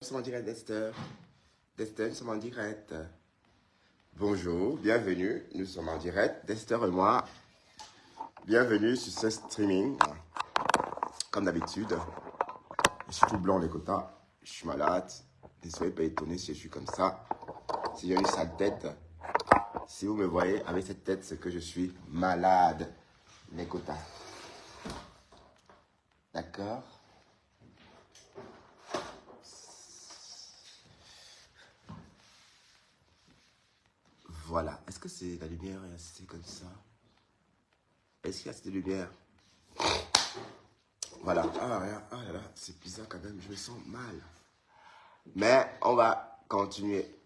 Nous sommes en direct d'Esther. D'Esther, nous sommes en direct. Bonjour, bienvenue. Nous sommes en direct d'Esther et moi. Bienvenue sur ce streaming. Comme d'habitude, je suis tout blanc les quotas. Je suis malade. Ne soyez pas étonnés si je suis comme ça. Si j'ai une sale tête. Si vous me voyez avec cette tête, c'est que je suis malade. Les quotas. D'accord? Voilà. Est-ce que c'est la lumière est assez comme ça? Est-ce qu'il y a cette lumière? Voilà. Ah, rien. Ah là là, c'est bizarre quand même. Je me sens mal. Mais on va continuer.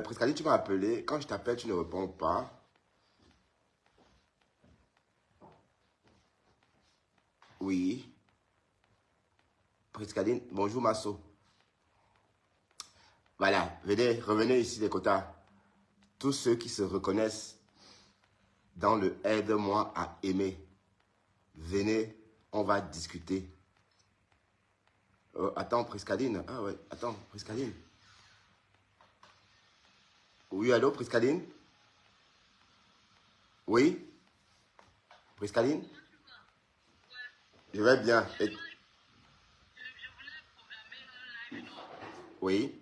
Prescaline, tu m'as appelé. Quand je t'appelle, tu ne réponds pas. Oui. Prescaline, bonjour Masso. Voilà. Venez, revenez ici les quotas. Tous ceux qui se reconnaissent dans le aide-moi à aimer. Venez, on va discuter. Attends, Prescaline. Ah ouais, attends, Prescaline. Oui, allô, Prescaline? Oui? Prescaline? Je vais bien. Oui?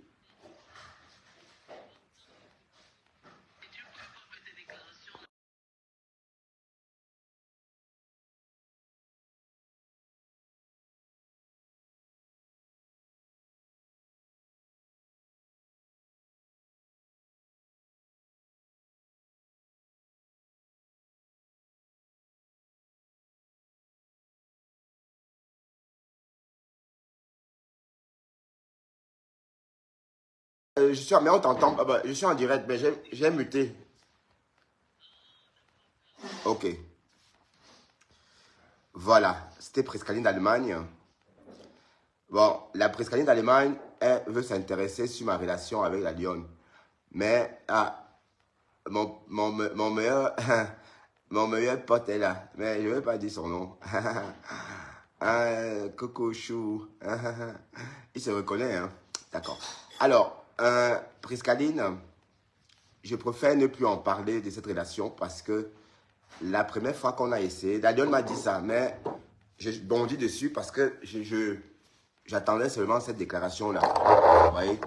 Je suis, mais on t'entend. Je suis en direct, mais j'ai muté. Ok. Voilà. C'était Prescaline d'Allemagne. Bon, la Prescaline d'Allemagne, elle veut s'intéresser sur ma relation avec la Lyon. Mais, mon meilleur, mon meilleur pote est là. Mais je ne vais pas dire son nom. Coco Chou. Il se reconnaît, hein. D'accord. Alors, Prescaline, je préfère ne plus en parler de cette relation parce que la première fois qu'on a essayé, la Lyon m'a dit ça, mais je bondis dessus parce que j'attendais seulement cette déclaration-là. Vous voyez?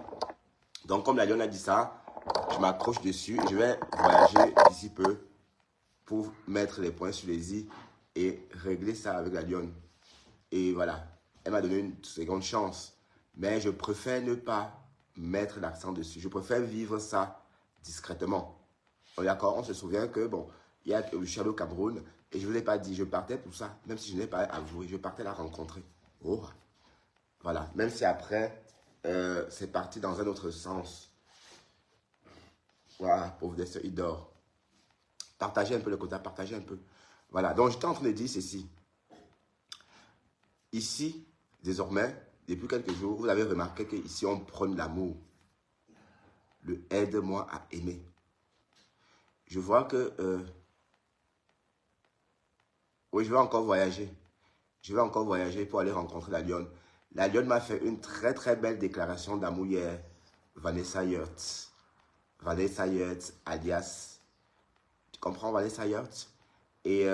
Donc, comme la Lyon a dit ça, je m'accroche dessus. Je vais voyager d'ici peu pour mettre les points sur les i et régler ça avec la Lyon. Et voilà. Elle m'a donné une seconde chance. Mais je préfère ne pas mettre l'accent dessus. Je préfère vivre ça discrètement. On est d'accord? On se souvient que, bon, il y a le Charles au Cameroun et je ne vous ai pas dit, je partais pour ça. Même si je n'ai pas avoué, je partais la rencontrer. Oh, voilà. Même si après, c'est parti dans un autre sens. Voilà, pauvre des il dort. Partagez un peu le quota, partagez un peu. Voilà, donc j'étais en train de dire ceci. Ici, désormais, depuis quelques jours, vous avez remarqué qu'ici, on prône l'amour. Le aide-moi à aimer. Je vois que... oui, je vais encore voyager. Je vais encore voyager pour aller rencontrer la Lyon. La Lyon m'a fait une très très belle déclaration d'amour hier. Vanessa Yurtz. Vanessa Yurtz, alias. Tu comprends Vanessa Yurtz? Et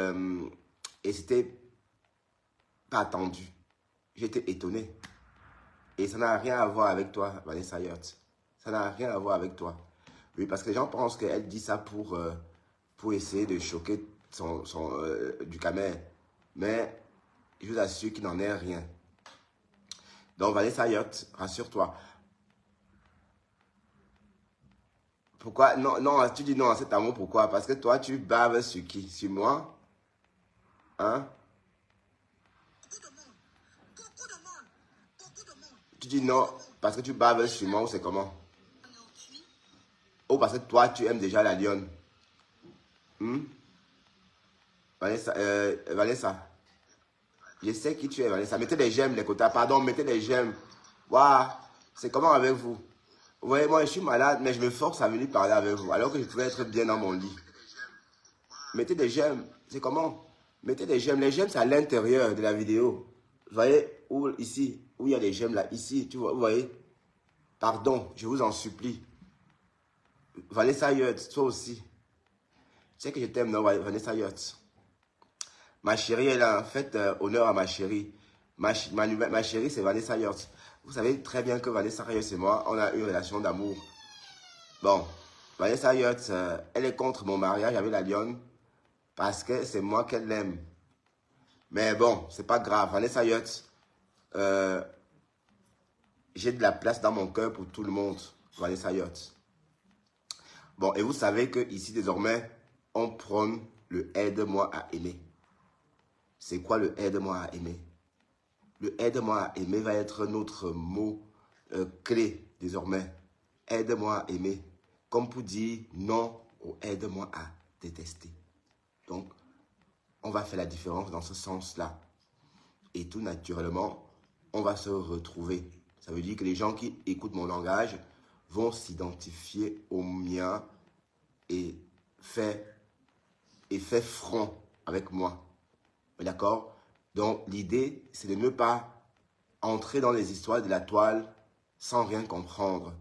c'était pas attendu. J'étais étonné. Et ça n'a rien à voir avec toi, Vanessa Yurtz. Ça n'a rien à voir avec toi. Oui, parce que les gens pensent qu'elle dit ça pour essayer de choquer du Camer. Mais je vous assure qu'il n'en est rien. Donc, Vanessa Yurtz, rassure-toi. Pourquoi? Non, non, tu dis non à cet amour, pourquoi? Parce que toi, tu baves sur qui? Sur moi? Hein? Tu dis non parce que tu baves sur moi ou c'est comment? Ou parce que toi, tu aimes déjà la lionne? Hmm? Vanessa, Vanessa, je sais qui tu es, Vanessa. Mettez des j'aime, les quotas. Pardon, mettez des j'aime. Waouh, c'est comment avec vous? Vous voyez, moi, je suis malade, mais je me force à venir parler avec vous, alors que je pouvais être bien dans mon lit. Mettez des j'aime. C'est comment? Mettez des j'aime. Les j'aime, c'est à l'intérieur de la vidéo. Vous voyez, où, ici, où il y a des j'aime là, ici, tu vois, vous voyez? Pardon, je vous en supplie. Vanessa Yurt, toi aussi. Tu sais que je t'aime, non, Vanessa Yurt? Ma chérie est là. Faites honneur à ma chérie. Ma chérie, c'est Vanessa Yurt. Vous savez très bien que Vanessa Yurt et moi, on a une relation d'amour. Bon, Vanessa Yurt, elle est contre mon mariage avec la lionne parce que c'est moi qu'elle aime. Mais bon, c'est pas grave. Vanessa Yurt, euh, j'ai de la place dans mon cœur pour tout le monde. Vanessa Yurt. Bon, et vous savez que ici désormais, on prône le aide-moi à aimer. C'est quoi le aide-moi à aimer? Le aide-moi à aimer va être notre mot clé désormais. Aide-moi à aimer. Comme pour dire non au aide-moi à détester. Donc, on va faire la différence dans ce sens-là. Et tout naturellement, on va se retrouver. Ça veut dire que les gens qui écoutent mon langage vont s'identifier au mien et faire front avec moi. D'accord? Donc, l'idée, c'est de ne pas entrer dans les histoires de la toile sans rien comprendre.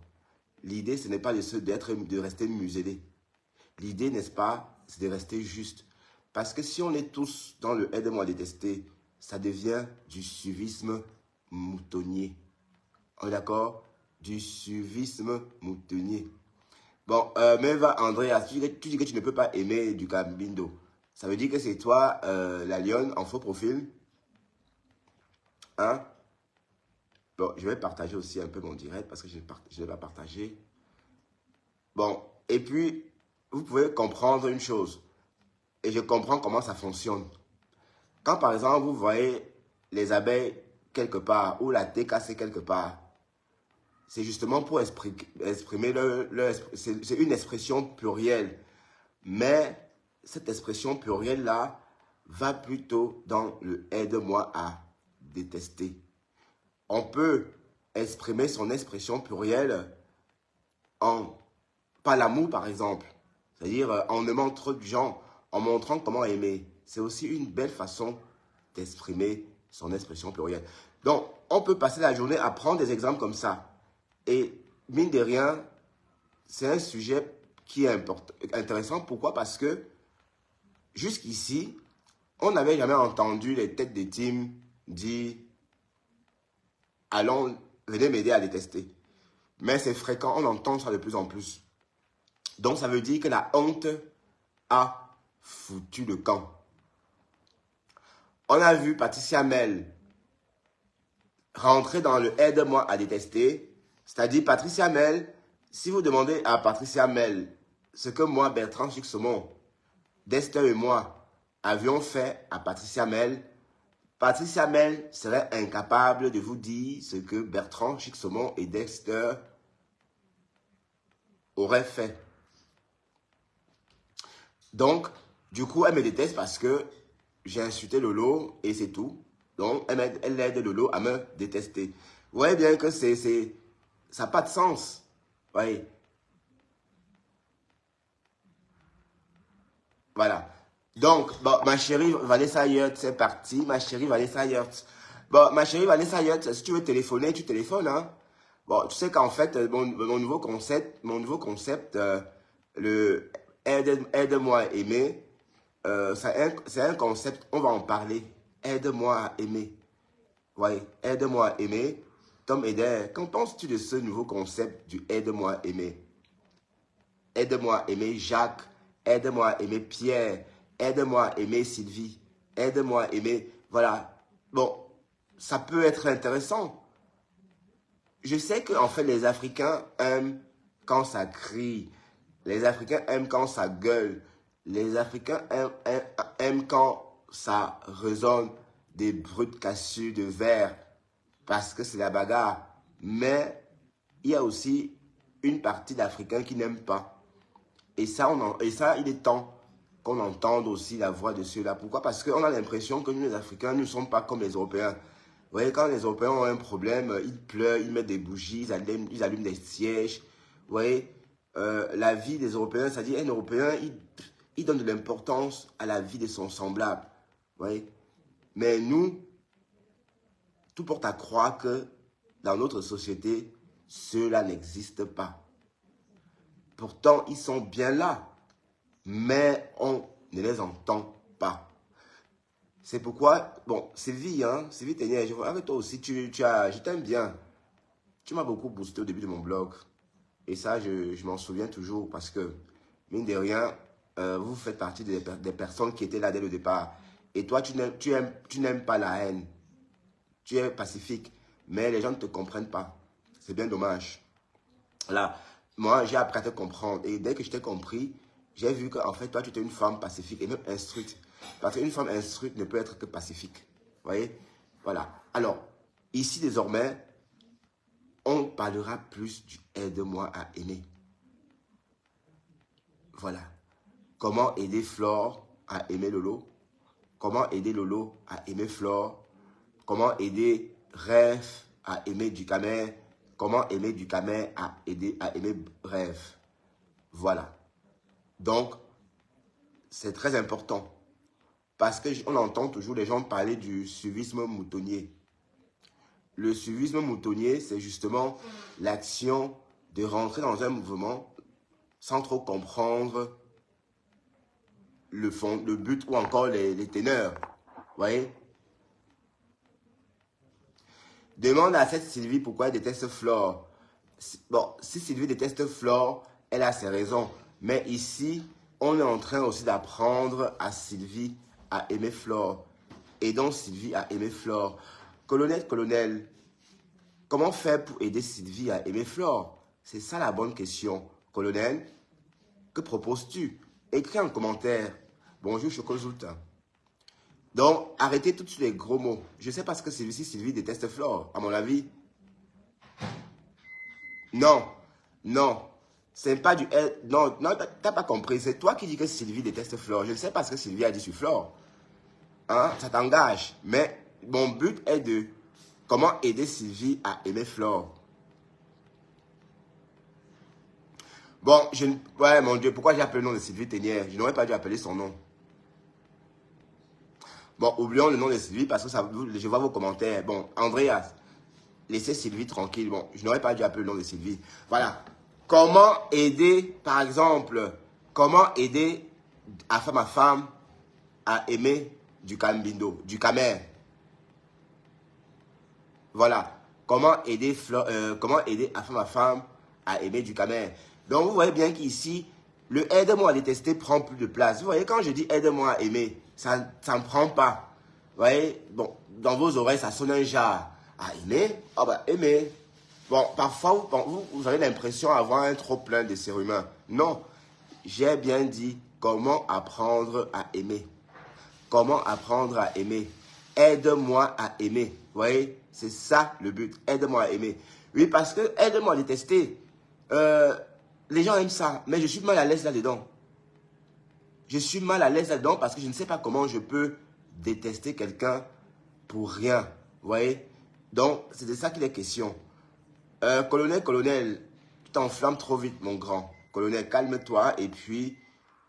L'idée, ce n'est pas de rester muselé. L'idée, n'est-ce pas, c'est de rester juste. Parce que si on est tous dans le aide-moi à détester, ça devient du suivisme moutonnier. On est d'accord? Du suivisme moutonnier. Bon, Meva Andrea, tu dis que tu ne peux pas aimer du Cambindo. Ça veut dire que c'est toi, la lionne, en faux profil? Hein? Bon, je vais partager aussi un peu mon direct parce que je ne l'ai pas partagé. Bon, et puis, vous pouvez comprendre une chose. Et je comprends comment ça fonctionne. Quand par exemple, vous voyez les abeilles quelque part ou la thé cassée quelque part, c'est justement pour exprimer c'est une expression plurielle. Mais cette expression plurielle-là va plutôt dans le aide-moi à détester. On peut exprimer son expression plurielle par l'amour, par exemple. C'est-à-dire en aimant trop de gens, en montrant comment aimer. C'est aussi une belle façon d'exprimer son expression plurielle. Donc, on peut passer la journée à prendre des exemples comme ça. Et mine de rien, c'est un sujet qui est intéressant. Pourquoi? Parce que jusqu'ici, on n'avait jamais entendu les têtes des teams dire « Allons, venez m'aider à détester ». Mais c'est fréquent, on entend ça de plus en plus. Donc, ça veut dire que la honte a foutu le camp. On a vu Patricia Mel rentrer dans le « aide-moi à détester », c'est-à-dire Patricia Mel, si vous demandez à Patricia Mel ce que moi, Bertrand Chicxomon, Dexter et moi avions fait à Patricia Mel serait incapable de vous dire ce que Bertrand Chicxomon et Dexter auraient fait. Donc, du coup, elle me déteste parce que j'ai insulté Lolo et c'est tout. Donc, elle aide Lolo à me détester. Vous voyez bien que ça n'a pas de sens. Vous voyez? Voilà. Donc, bon, ma chérie Vanessa Yurt, c'est parti. Ma chérie Vanessa Yurt. Bon, ma chérie Vanessa Yurt, si tu veux téléphoner, tu téléphones, hein. Bon, tu sais qu'en fait, mon nouveau concept, le aide-moi à aimer, c'est un concept, on va en parler. Aide-moi à aimer. Ouais, aide-moi à aimer. Tom Eder, qu'en penses-tu de ce nouveau concept du aide-moi à aimer? Aide-moi à aimer Jacques. Aide-moi à aimer Pierre. Aide-moi à aimer Sylvie. Aide-moi à aimer... Voilà. Bon, ça peut être intéressant. Je sais qu'en fait, les Africains aiment quand ça crie. Les Africains aiment quand ça gueule. Les Africains aiment quand ça résonne des brutes cassures de verre. Parce que c'est la bagarre. Mais il y a aussi une partie d'Africains qui n'aiment pas. Et ça, il est temps qu'on entende aussi la voix de ceux-là. Pourquoi? Parce qu'on a l'impression que nous, les Africains, nous ne sommes pas comme les Européens. Vous voyez, quand les Européens ont un problème, ils pleurent, ils mettent des bougies, ils allument des sièges. Vous voyez, la vie des Européens, c'est-à-dire un Européen, il donne de l'importance à la vie de son semblable. Vous voyez? Mais nous, tout porte à croire que dans notre société, Cela n'existe pas. Pourtant, ils sont bien là, mais on ne les entend pas. C'est pourquoi, bon, Sylvie, Sylvie Ténière, avec toi aussi, je t'aime bien. Tu m'as beaucoup boosté au début de mon blog. Et ça, je m'en souviens toujours parce que, mine de rien, vous faites partie des personnes qui étaient là dès le départ. Et toi, tu n'aimes pas la haine. Tu es pacifique. Mais les gens ne te comprennent pas. C'est bien dommage. Là, moi, j'ai appris à te comprendre. Et dès que je t'ai compris, j'ai vu qu'en fait, toi, tu étais une femme pacifique et même instruite. Parce qu'une femme instruite ne peut être que pacifique. Vous voyez? Voilà. Alors, ici, désormais, on parlera plus du aide-moi à aimer. Voilà. Comment aider Flore à aimer Lolo? Comment aider Lolo à aimer Flore? Comment aider Rêve à aimer Ducamer? Comment aimer Ducamer à aimer Rêve? Voilà. Donc, c'est très important. Parce qu'on entend toujours les gens parler du suivisme moutonnier. Le suivisme moutonnier, c'est justement l'action de rentrer dans un mouvement sans trop comprendre le fond, le but ou encore les teneurs. Vous voyez? Demande à cette Sylvie pourquoi elle déteste Flore. Bon, si Sylvie déteste Flore, elle a ses raisons. Mais ici, on est en train aussi d'apprendre à Sylvie à aimer Flore. Et donc Sylvie à aimer Flore. Colonel, comment faire pour aider Sylvie à aimer Flore? C'est ça la bonne question. Colonel, que proposes-tu? Écris en commentaire. Bonjour Chocozout. Donc, arrêtez tous les gros mots. Je ne sais pas ce que Sylvie déteste Flore, à mon avis. Non, non. C'est pas du... Non, non, t'as pas compris. C'est toi qui dis que Sylvie déteste Flore. Je ne sais pas ce que Sylvie a dit sur Flore. Hein? Ça t'engage. Mais mon but est de... Comment aider Sylvie à aimer Flore? Bon, ouais, mon Dieu, pourquoi j'ai appelé le nom de Sylvie Ténière? Je n'aurais pas dû appeler son nom. Bon, oublions le nom de Sylvie parce que ça, je vois vos commentaires. Bon, Andreas, laissez Sylvie tranquille. Bon, je n'aurais pas dû appeler le nom de Sylvie. Voilà. Comment aider, par exemple, comment aider à femme à aimer du cambindo, du camer? Voilà. Comment aider à femme à aimer du camer? Donc, vous voyez bien qu'ici, le aide-moi à détester prend plus de place. Vous voyez, quand je dis aide-moi à aimer, ça ne prend pas. Vous voyez, bon, dans vos oreilles, ça sonne un genre. À aimer? Ah bah, aimer. Bon, parfois, vous avez l'impression d'avoir un trop plein de cérumen. Non, j'ai bien dit comment apprendre à aimer. Comment apprendre à aimer? Aide-moi à aimer. Vous voyez? C'est ça le but. Aide-moi à aimer. Oui, parce que aide-moi à détester. Les gens aiment ça, mais je suis mal à l'aise là-dedans. Je suis mal à l'aise là-dedans parce que je ne sais pas comment je peux détester quelqu'un pour rien. Vous voyez? Donc, c'est de ça qu'il est question. Colonel, tu t'enflammes trop vite, mon grand. Colonel, calme-toi et puis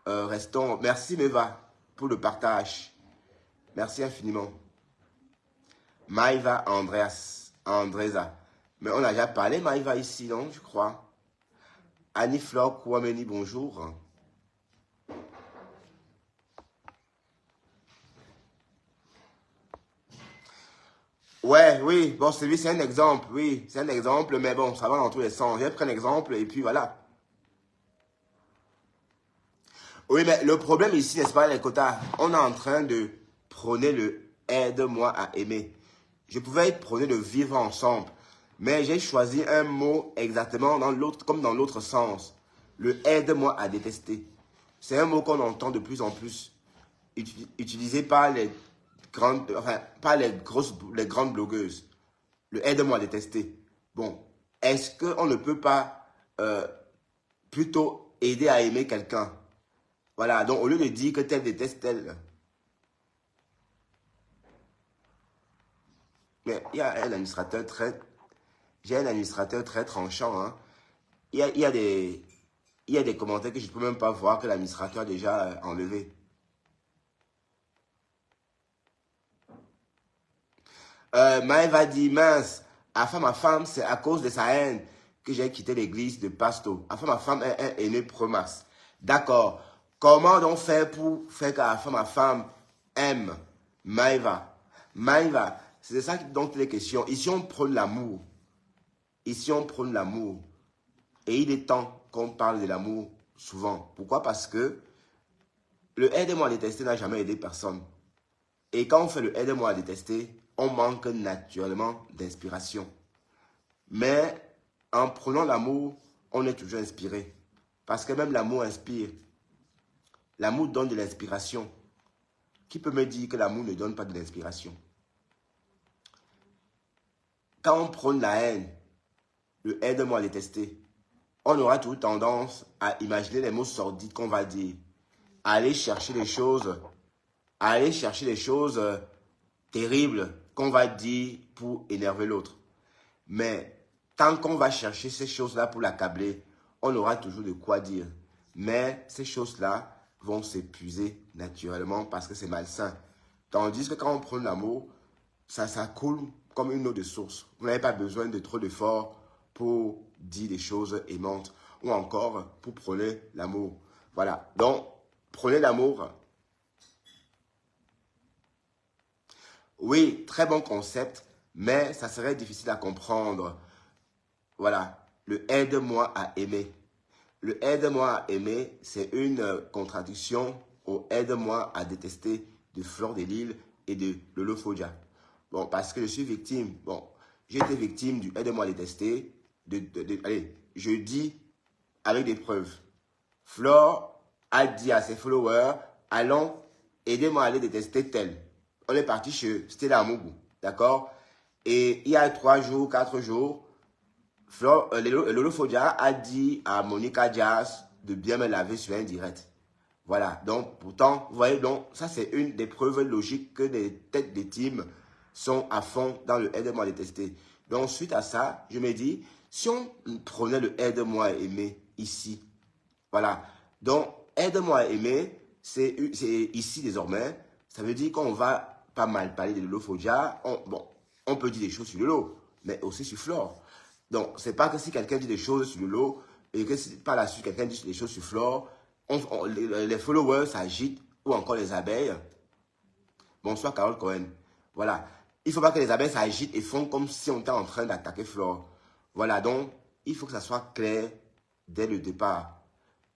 restons. Merci, Meva, pour le partage. Merci infiniment. Maïva Andresa. Mais on a déjà parlé, Maïva, ici, non, je crois. Annie-Flore Kouameni, bonjour. Ouais, oui, bon, celui c'est un exemple, oui, c'est un exemple, mais bon, ça va dans tous les sens. J'ai pris un exemple et puis voilà. Oui, mais le problème ici, n'est-ce pas, les quotas? On est en train de prôner le aide-moi à aimer. Je pouvais prôner le vivre ensemble, mais j'ai choisi un mot exactement dans l'autre, comme dans l'autre sens. Le aide-moi à détester. C'est un mot qu'on entend de plus en plus utilisé par les grandes, enfin, par les grandes blogueuses. Le aide-moi à détester. Bon, est-ce qu'on ne peut pas plutôt aider à aimer quelqu'un? Voilà, donc au lieu de dire que tel déteste tel, mais il y a un administrateur très, j'ai un administrateur très tranchant, hein. Il y a des commentaires que je ne peux même pas voir que l'administrateur a déjà enlevé. Maëva dit, mince, ma femme, c'est à cause de sa haine. que j'ai quitté l'église de Pasto. Enfin, ma femme est née Promas. D'accord. Comment donc faire pour faire que ma femme aime Maïva? Maïva, c'est de ça dont il est question. Ici, on prône l'amour. Ici, on prône l'amour. Et il est temps qu'on parle de l'amour souvent. Pourquoi? Parce que le aide-moi à détester n'a jamais aidé personne. Et quand on fait le aide-moi à détester, on manque naturellement d'inspiration. Mais en prenant l'amour, on est toujours inspiré. Parce que même l'amour inspire. L'amour donne de l'inspiration. Qui peut me dire que l'amour ne donne pas de l'inspiration? Quand on prône la haine, le aide-moi à détester, on aura toujours tendance à imaginer les mots sordides qu'on va dire. À aller chercher les choses, terribles qu'on va dire pour énerver l'autre. Mais tant qu'on va chercher ces choses-là pour l'accabler, on aura toujours de quoi dire. Mais ces choses-là vont s'épuiser naturellement parce que c'est malsain. Tandis que quand on prend l'amour, ça coule comme une eau de source. Vous n'avez pas besoin de trop d'efforts pour dire des choses aimantes ou encore pour prôner l'amour. Voilà. Donc, prôner l'amour. Oui, très bon concept, mais ça serait difficile à comprendre. Voilà, le aide-moi à aimer. Le aide-moi à aimer, c'est une contradiction au aide-moi à détester de Fleur de Lille et de Lolo Fodia. Bon, parce que je suis victime. Bon, j'ai été victime du aide-moi à détester. Allez, je dis avec des preuves. Flore a dit à ses followers, allons, aidez-moi à aller détester tel. On est parti chez Stella Amougou, d'accord? Et il y a 3 jours, 4 jours, Lolo Fodia a dit à Monica Jazz de bien me laver sur un direct. Voilà, donc pourtant, vous voyez, donc ça c'est une des preuves logiques que les têtes des teams sont à fond dans le aide-moi à détester. Donc suite à ça, je me dis, si on prenait le aide-moi à aimer ici, voilà, donc aide-moi à aimer, c'est ici désormais, ça veut dire qu'on va pas mal parler de Lolo Fodia, bon, on peut dire des choses sur Lolo, mais aussi sur Flore. Donc, c'est pas que si quelqu'un dit des choses sur Lolo et que si par la suite quelqu'un dit des choses sur Flore, les followers s'agitent ou encore les abeilles. Bonsoir Carole Cohen. Voilà. Il ne faut pas que les abeilles s'agitent et font comme si on était en train d'attaquer Flore. Voilà. Donc, il faut que ça soit clair dès le départ.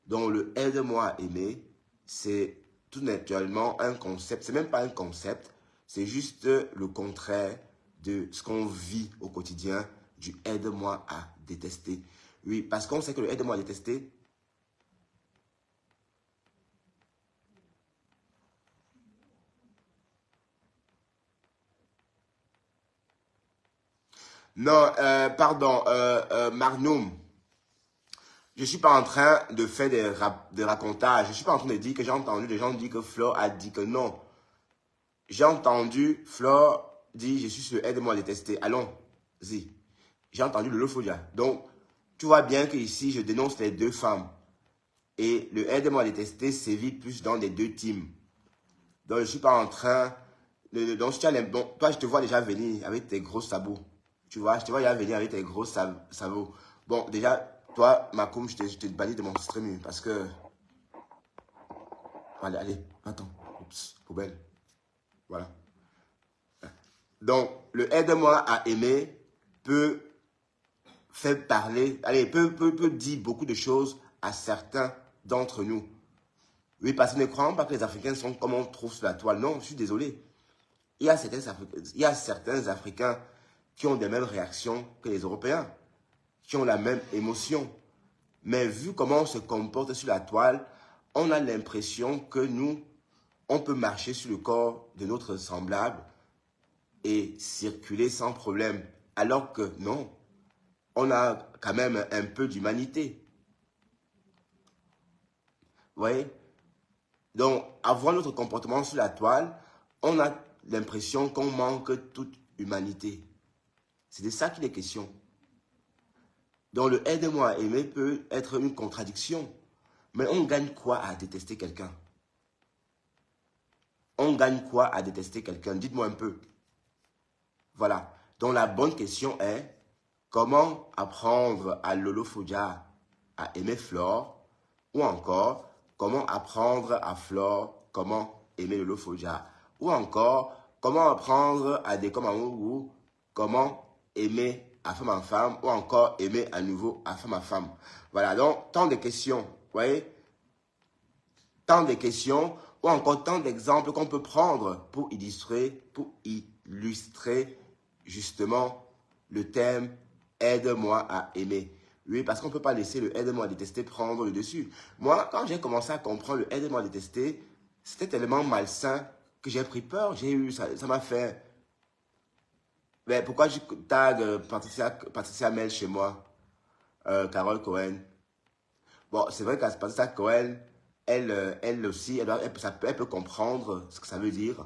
Donc, le aide-moi à aimer, c'est tout naturellement un concept. C'est même pas un concept. C'est juste le contraire de ce qu'on vit au quotidien du aide-moi à détester. Oui, parce qu'on sait que le aide-moi à détester, non, pardon, Magnum, je ne suis pas en train de faire des racontages. Je ne suis pas en train de dire que j'ai entendu des gens dire que Flore a dit que non. J'ai entendu Flore dire je suis sur aide-moi à détester. Allons-y. J'ai entendu le Lofodia. Donc, tu vois bien que ici je dénonce les deux femmes. Et le aide-moi à détester sévit plus dans les deux teams. Donc, je ne suis pas en train donc, si tu as bon, toi, je te vois déjà venir avec tes gros sabots. Tu vois, je te vois déjà venir avec tes gros sabots. Bon, déjà, toi, Makoum, je te bannis de mon stream parce que... Allez, allez, attends. Oups, poubelle. Voilà. Donc, le aide-moi à aimer peut faire parler, allez, peut dire beaucoup de choses à certains d'entre nous. Oui, parce que ne croyons pas que les Africains sont comme on trouve sur la toile. Non, je suis désolé. Il y a certains Africains qui ont les mêmes réactions que les Européens, qui ont la même émotion. Mais vu comment on se comporte sur la toile, on a l'impression que nous, on peut marcher sur le corps de notre semblable et circuler sans problème. Alors que non, on a quand même un peu d'humanité. Vous voyez? Donc, avoir notre comportement sur la toile, on a l'impression qu'on manque toute humanité. C'est de ça qu'il est question. Donc, le aide-moi à aimer peut être une contradiction. Mais on gagne quoi à détester quelqu'un? On gagne quoi à détester quelqu'un? Dites-moi un peu. Voilà. Donc, la bonne question est, comment apprendre à Lolo Fodia à aimer Flore? Ou encore, comment apprendre à Flore comment aimer Lolo Fodia? Ou encore, comment apprendre à Dekom Amourou comment aimer à femme en femme? Ou encore, aimer à nouveau à femme en femme? Voilà, donc, tant de questions, vous voyez? Tant de questions ou encore tant d'exemples qu'on peut prendre pour illustrer justement le thème « Aide-moi à aimer ». Oui, parce qu'on ne peut pas laisser le « Aide-moi à détester » prendre le dessus. Moi, quand j'ai commencé à comprendre le « Aide-moi à détester », c'était tellement malsain que j'ai pris peur. Ça m'a fait... Mais pourquoi je tag Patricia Mel chez moi, Carole Cohen? Bon, c'est vrai qu'à Patricia Cohen, elle aussi, elle peut comprendre ce que ça veut dire.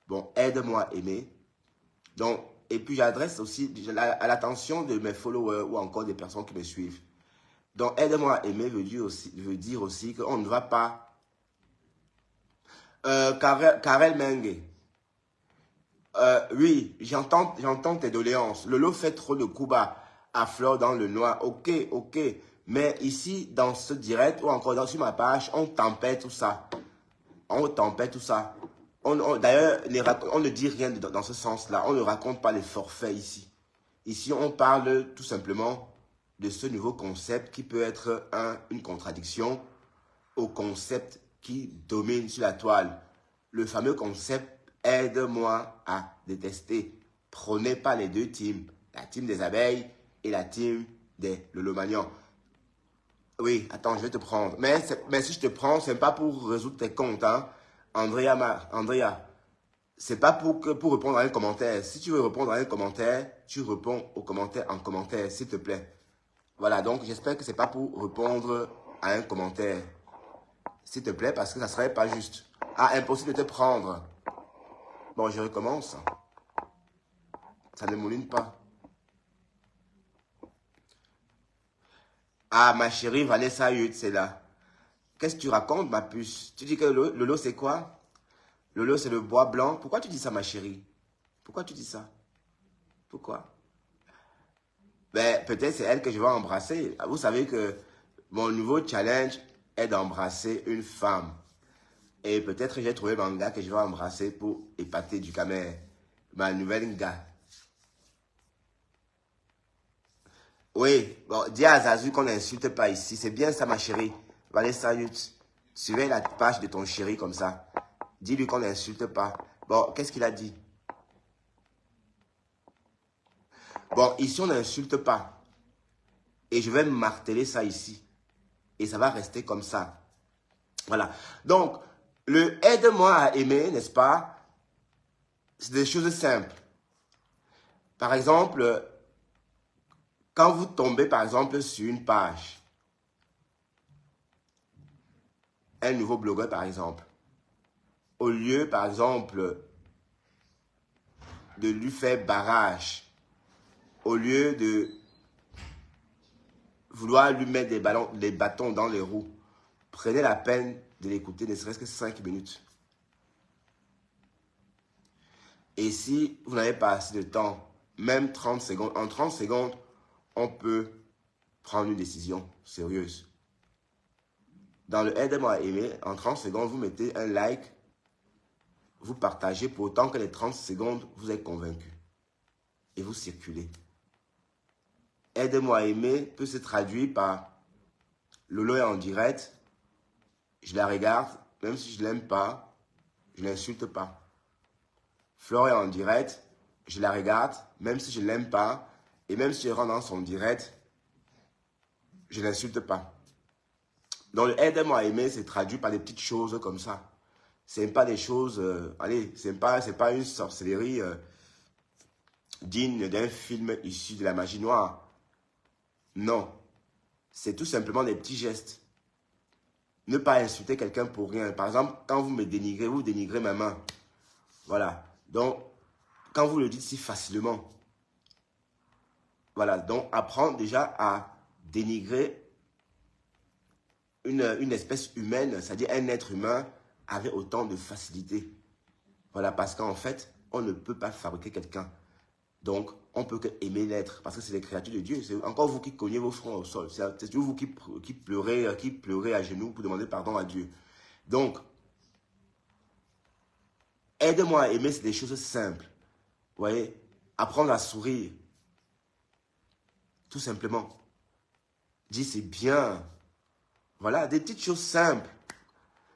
Bon, aide-moi à aimer. Donc, et puis j'adresse aussi à l'attention de mes followers ou encore des personnes qui me suivent. Donc, aide-moi à aimer veut dire aussi qu'on ne va pas... Karel Mengue. Oui, j'entends tes doléances. Lolo fait trop de coups bas à fleur dans le noir. Ok, ok. Mais ici, dans ce direct ou encore sur ma page, on tempête tout ça. On tempête tout ça. D'ailleurs, on ne dit rien dans ce sens-là. On ne raconte pas les forfaits ici. Ici, on parle tout simplement de ce nouveau concept qui peut être une contradiction au concept qui domine sur la toile. Le fameux concept « aide-moi à détester ». Prenez pas les deux teams, la team des abeilles et la team des lolomagnons. Oui, attends, je vais te prendre. Mais si je te prends, ce n'est pas pour résoudre tes comptes, hein. Andrea, c'est pas pour répondre à un commentaire. Si tu veux répondre à un commentaire, tu réponds au commentaire en commentaire, s'il te plaît. Voilà, donc j'espère que c'est pas pour répondre à un commentaire. S'il te plaît, parce que ça serait pas juste. Ah, impossible de te prendre. Bon, je recommence. Ça ne mouline pas. Ah, ma chérie Vanessa Hutt, c'est là. Qu'est-ce que tu racontes, ma puce? Tu dis que le lot, c'est quoi? Le lot, c'est le bois blanc. Pourquoi tu dis ça, ma chérie? Pourquoi tu dis ça? Pourquoi? Ben, peut-être c'est elle que je vais embrasser. Vous savez que mon nouveau challenge est d'embrasser une femme. Et peut-être j'ai trouvé mon gars que je vais embrasser pour épater du camé. Ma nouvelle gars. Oui, bon, dis à Zazu qu'on n'insulte pas ici. C'est bien ça, ma chérie. Vanessa Hutt. Suivez la page de ton chéri comme ça. Dis-lui qu'on n'insulte pas. Bon, qu'est-ce qu'il a dit? Bon, ici, on n'insulte pas. Et je vais marteler ça ici. Et ça va rester comme ça. Voilà. Donc, le aide-moi à aimer, n'est-ce pas? C'est des choses simples. Par exemple, quand vous tombez, par exemple, sur une page, un nouveau blogueur, par exemple, au lieu, par exemple, de lui faire barrage, au lieu de vouloir lui mettre des bâtons dans les roues, prenez la peine de l'écouter, ne serait-ce que 5 minutes. Et si vous n'avez pas assez de temps, même 30 secondes, en 30 secondes, on peut prendre une décision sérieuse. Dans le aide-moi à aimer, en 30 secondes, vous mettez un like, vous partagez pour autant que les 30 secondes, vous êtes convaincu. Et vous circulez. Aide-moi à aimer peut se traduire par Lolo est en direct, je la regarde, même si je ne l'aime pas, je ne l'insulte pas. Flore est en direct, je la regarde, même si je ne l'aime pas, et même si je rentre dans son direct, je ne l'insulte pas. Donc le aide-moi à aimer, c'est traduit par des petites choses comme ça. Ce n'est pas des choses, allez, c'est pas une sorcellerie digne d'un film issu de la magie noire. Non, c'est tout simplement des petits gestes. Ne pas insulter quelqu'un pour rien. Par exemple, quand vous me dénigrez, vous dénigrez ma main. Voilà. Donc, quand vous le dites si facilement, voilà. Donc, apprendre déjà à dénigrer une espèce humaine, c'est-à-dire un être humain, avec autant de facilité. Voilà, parce qu'en fait, on ne peut pas fabriquer quelqu'un. Donc, on peut que aimer l'être, parce que c'est les créatures de Dieu. C'est encore vous qui cognez vos fronts au sol. C'est toujours vous qui pleurez à genoux pour demander pardon à Dieu. Donc, aide-moi à aimer, c'est des choses simples. Vous voyez, apprendre à sourire, tout simplement. Dire c'est bien. Voilà, des petites choses simples.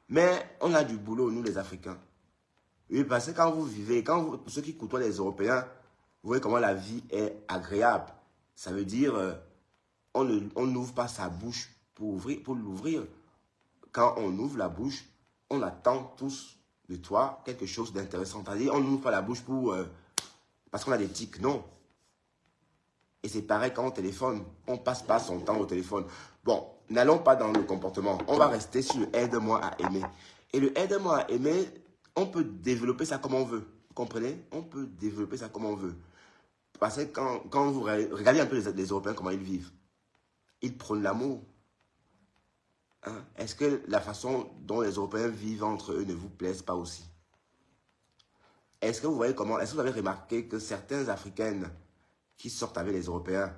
Mais on a du boulot, nous les Africains. Oui, parce que quand vous vivez, ceux qui côtoient les Européens, vous voyez comment la vie est agréable. Ça veut dire, on n'ouvre pas sa bouche pour l'ouvrir. Quand on ouvre la bouche, on attend tous de toi quelque chose d'intéressant. C'est-à-dire, on n'ouvre pas la bouche parce qu'on a des tics, non. Et c'est pareil quand on téléphone, on ne passe pas son temps au téléphone. Bon, n'allons pas dans le comportement. On va rester sur le aide-moi à aimer. Et le aide-moi à aimer, on peut développer ça comme on veut. Vous comprenez? On peut développer ça comme on veut. Parce que quand vous regardez un peu les Européens, comment ils vivent, ils prônent l'amour. Hein? Est-ce que la façon dont les Européens vivent entre eux ne vous plaise pas aussi? Est-ce que vous voyez comment, est-ce que vous avez remarqué que certaines Africaines qui sortent avec les Européens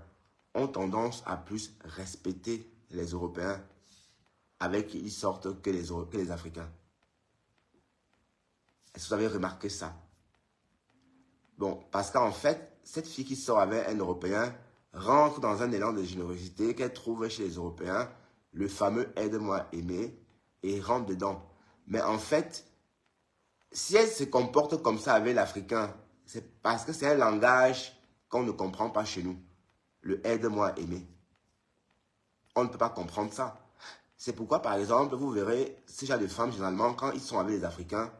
ont tendance à plus respecter les Européens avec qui ils sortent que les Africains? Est-ce que vous avez remarqué ça? Bon, parce qu'en fait, cette fille qui sort avec un Européen rentre dans un élan de générosité qu'elle trouve chez les Européens, le fameux aide-moi à aimer, et rentre dedans. Mais en fait, si elle se comporte comme ça avec l'Africain, c'est parce que c'est un langage qu'on ne comprend pas chez nous. Le aide-moi à aimer. On ne peut pas comprendre ça. C'est pourquoi, par exemple, vous verrez, ces genre de femmes, généralement, quand ils sont avec les Africains,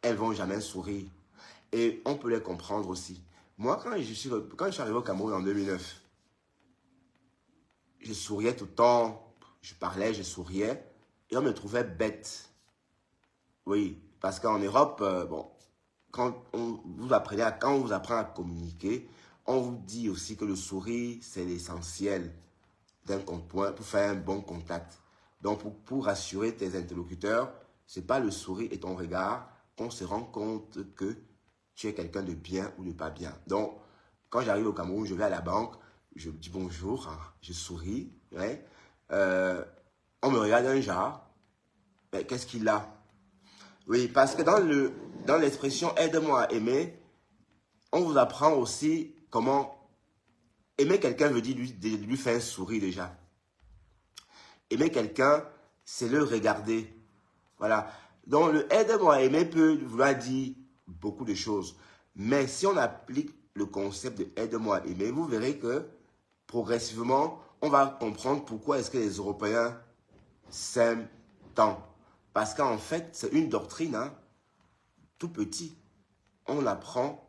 elles ne vont jamais sourire. Et on peut les comprendre aussi. Moi, quand je suis arrivé au Cameroun en 2009, je souriais tout le temps. Je parlais, je souriais. Et on me trouvait bête. Oui, parce qu'en Europe, bon, quand on vous apprend à communiquer, on vous dit aussi que le sourire, c'est l'essentiel d'un point pour faire un bon contact. Donc, pour rassurer tes interlocuteurs, ce n'est pas le sourire et ton regard qu'on se rend compte que tu es quelqu'un de bien ou de pas bien. Donc, quand j'arrive au Cameroun, je vais à la banque, je dis bonjour, hein, je souris. Ouais. On me regarde un genre, mais qu'est-ce qu'il a? Oui, parce que dans l'expression aide-moi à aimer, on vous apprend aussi comment aimer quelqu'un veut dire lui faire un sourire déjà. Aimer quelqu'un, c'est le regarder. Voilà. Donc, le aide-moi à aimer peut vouloir dire beaucoup de choses. Mais si on applique le concept de aide-moi à aimer, vous verrez que progressivement, on va comprendre pourquoi est-ce que les Européens s'aiment tant. Parce qu'en fait, c'est une doctrine, hein, tout petit. On apprend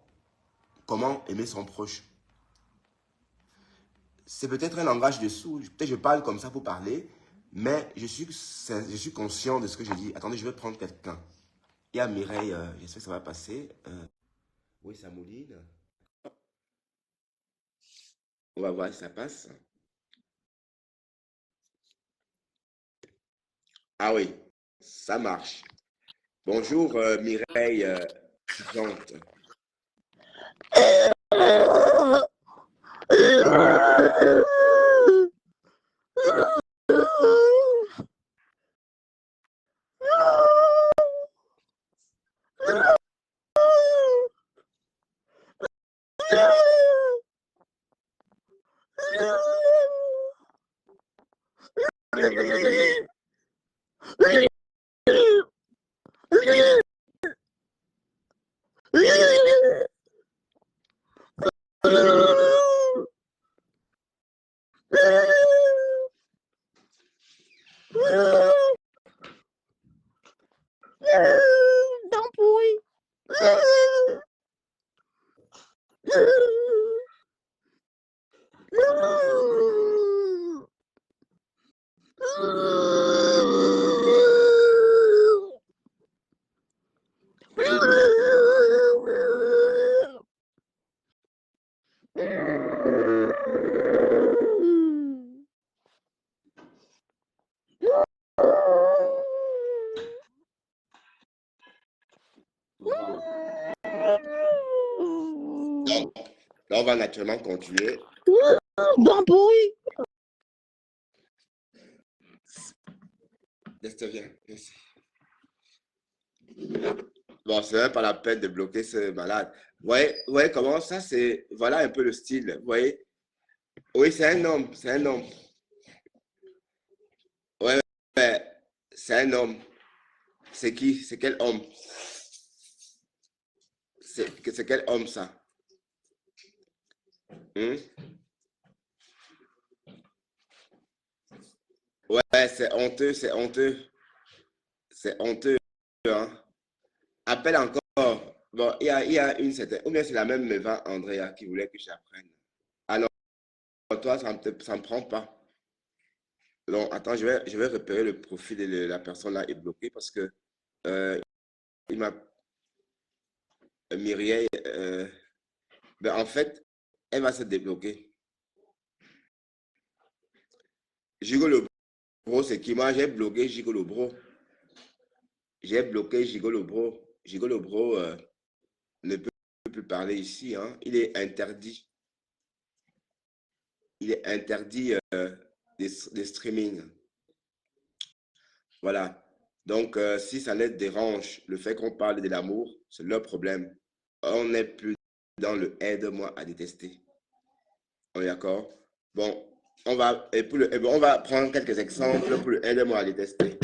comment aimer son proche. C'est peut-être un langage de sourds. Peut-être je parle comme ça pour parler, mais je suis conscient de ce que je dis. Attendez, je vais prendre quelqu'un. Il y a Mireille, j'espère que ça va passer. Oui, ça mouline. On va voir si ça passe. Ah oui, ça marche. Bonjour Mireille Gigante. Don't boy. on va naturellement continuer. Dans pourri. Dexter, viens. Merci. Bon, c'est même pas la peine de bloquer ce malade. Ouais, comment ça, c'est... Voilà un peu le style. Vous voyez? Oui, c'est un homme. C'est un homme. Ouais, c'est un homme. C'est qui? C'est quel homme? C'est quel homme, ça? Hmm? Ouais, c'est honteux, c'est honteux. C'est honteux, hein? Appelle encore. Bon, il y a une certaine... Ou bien c'est la même Meva Andrea qui voulait que j'apprenne. Alors, toi, ça me prend pas. Non, attends, je vais repérer le profil de la personne là est bloquée parce que euh, il m'a... Myriel, ben, en fait, elle va se débloquer. Gigolo Bro, c'est qui? Moi, j'ai bloqué Gigolo Bro. J'ai bloqué Gigolo Bro. Gigolo Bro ne peut plus parler ici, hein. Il est interdit. Il est interdit des streamings. Voilà. Donc, si ça les dérange, le fait qu'on parle de l'amour, c'est leur problème. On n'est plus dans le aide-moi à détester. On est d'accord? Bon, on va prendre quelques exemples pour le aide-moi à détester.